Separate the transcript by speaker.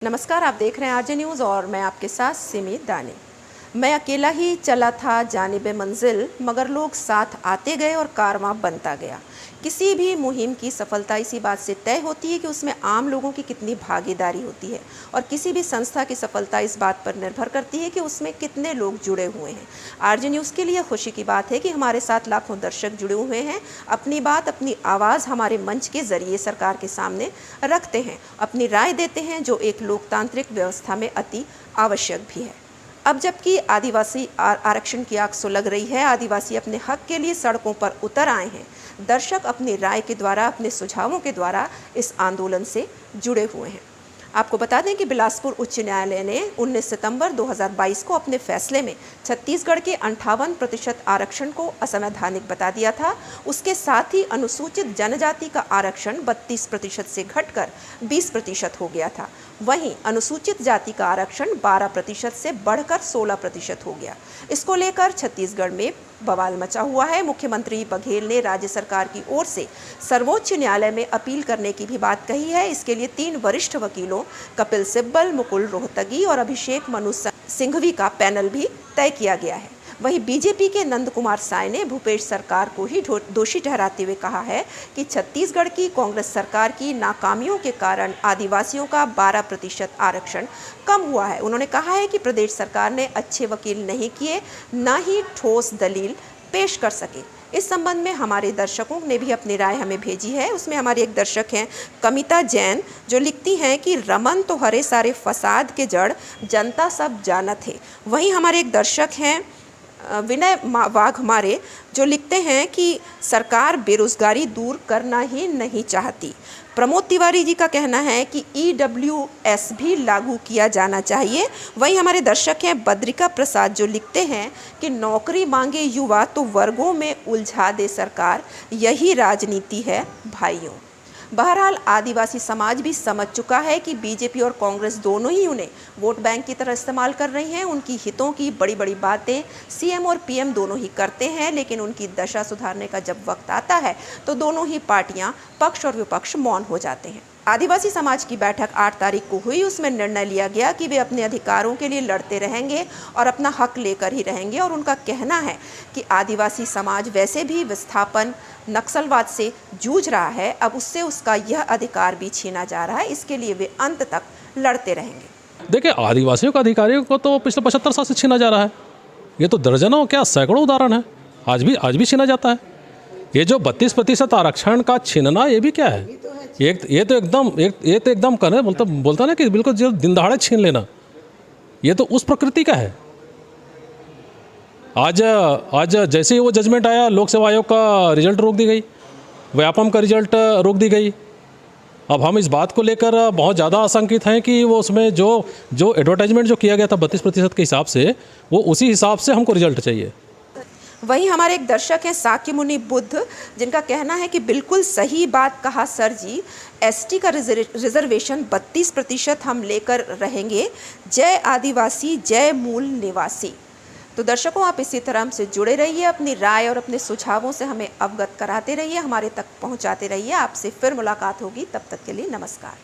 Speaker 1: नमस्कार, आप देख रहे हैं आरजे न्यूज़ और मैं आपके साथ सिमी दानी। मैं अकेला ही चला था जानिबे मंजिल, मगर लोग साथ आते गए और कारवां बनता गया। किसी भी मुहिम की सफलता इसी बात से तय होती है कि उसमें आम लोगों की कितनी भागीदारी होती है, और किसी भी संस्था की सफलता इस बात पर निर्भर करती है कि उसमें कितने लोग जुड़े हुए हैं। आरजे न्यूज़ के लिए खुशी की बात है कि हमारे साथ लाखों दर्शक जुड़े हुए हैं, अपनी बात, अपनी आवाज़ हमारे मंच के जरिए सरकार के सामने रखते हैं, अपनी राय देते हैं, जो एक लोकतांत्रिक व्यवस्था में अति आवश्यक भी है। अब जबकि आदिवासी आरक्षण की आग सुलग रही है, आदिवासी अपने हक के लिए सड़कों पर उतर आए हैं, दर्शक अपनी राय के द्वारा, अपने सुझावों के द्वारा इस आंदोलन से जुड़े हुए हैं। आपको बता दें कि बिलासपुर उच्च न्यायालय ने 19 सितंबर 2022 को अपने फैसले में छत्तीसगढ़ के 58% आरक्षण को असंवैधानिक बता दिया था। उसके साथ ही अनुसूचित जनजाति का आरक्षण 32% से घटकर 20% हो गया था। वहीं अनुसूचित जाति का आरक्षण 12% से बढ़कर 16% हो गया। इसको लेकर छत्तीसगढ़ में बवाल मचा हुआ है। मुख्यमंत्री बघेल ने राज्य सरकार की ओर से सर्वोच्च न्यायालय में अपील करने की भी बात कही है। इसके लिए 3 वरिष्ठ वकीलों कपिल सिब्बल, मुकुल रोहतगी और अभिषेक मनु सिंघवी का पैनल भी तय किया गया है। वहीं बीजेपी के नंद कुमार साय ने भूपेश सरकार को ही दोषी ठहराते हुए कहा है कि छत्तीसगढ़ की कांग्रेस सरकार की नाकामियों के कारण आदिवासियों का 12% आरक्षण कम हुआ है। उन्होंने कहा है कि प्रदेश सरकार ने अच्छे वकील नहीं किए, ना ही ठोस दलील पेश कर सके। इस संबंध में हमारे दर्शकों ने भी अपनी राय हमें भेजी है। उसमें हमारी एक दर्शक हैं कमिता जैन, जो लिखती हैं कि रमन तो हरे सारे फसाद के जड़, जनता सब जानत है। वहीं हमारे एक दर्शक हैं विनय वाघ हमारे, जो लिखते हैं कि सरकार बेरोजगारी दूर करना ही नहीं चाहती। प्रमोद तिवारी जी का कहना है कि EWS भी लागू किया जाना चाहिए। वहीं हमारे दर्शक हैं बद्रिका प्रसाद, जो लिखते हैं कि नौकरी मांगे युवा तो वर्गों में उलझा दे सरकार, यही राजनीति है भाइयों। बहरहाल आदिवासी समाज भी समझ चुका है कि बीजेपी और कांग्रेस दोनों ही उन्हें वोट बैंक की तरह इस्तेमाल कर रही हैं। उनकी हितों की बड़ी बड़ी बातें CM और PM दोनों ही करते हैं, लेकिन उनकी दशा सुधारने का जब वक्त आता है तो दोनों ही पार्टियां, पक्ष और विपक्ष, मौन हो जाते हैं। आदिवासी समाज की बैठक 8 तारीख को हुई। उसमें निर्णय लिया गया कि वे अपने अधिकारों के लिए लड़ते रहेंगे और अपना हक लेकर ही रहेंगे। और उनका कहना है कि आदिवासी समाज वैसे भी विस्थापन, नक्सलवाद से जूझ रहा है, अब उससे उसका यह अधिकार भी छीना जा रहा है। इसके लिए वे अंत तक लड़ते रहेंगे।
Speaker 2: देखिए, आदिवासियों का अधिकारियों को तो पिछले 75 साल से छीना जा रहा है। ये तो दर्जनों, क्या सैकड़ों उदाहरण है। आज भी छीना जाता है। ये जो 32% आरक्षण का छीनना, ये भी क्या है? ये तो एकदम करने बोलता ना कि बिल्कुल जो दिन दहाड़े छीन लेना, ये तो उस प्रकृति का है। आज जैसे ही वो जजमेंट आया, लोक सेवा आयोग का रिजल्ट रोक दी गई, व्यापम का रिजल्ट रोक दी गई। अब हम इस बात को लेकर बहुत ज़्यादा आशंकित हैं कि वो उसमें जो एडवर्टाइजमेंट जो किया गया था 32% के हिसाब से, वो उसी हिसाब से हमको रिजल्ट चाहिए।
Speaker 1: वहीं हमारे एक दर्शक हैं साकी मुनि बुद्ध, जिनका कहना है कि बिल्कुल सही बात कहा सर जी, ST का रिजर्वेशन 32% हम लेकर रहेंगे। जय आदिवासी, जय मूल निवासी। तो दर्शकों, आप इसी तरह हमसे जुड़े रहिए, अपनी राय और अपने सुझावों से हमें अवगत कराते रहिए, हमारे तक पहुंचाते रहिए। आपसे फिर मुलाकात होगी, तब तक के लिए नमस्कार।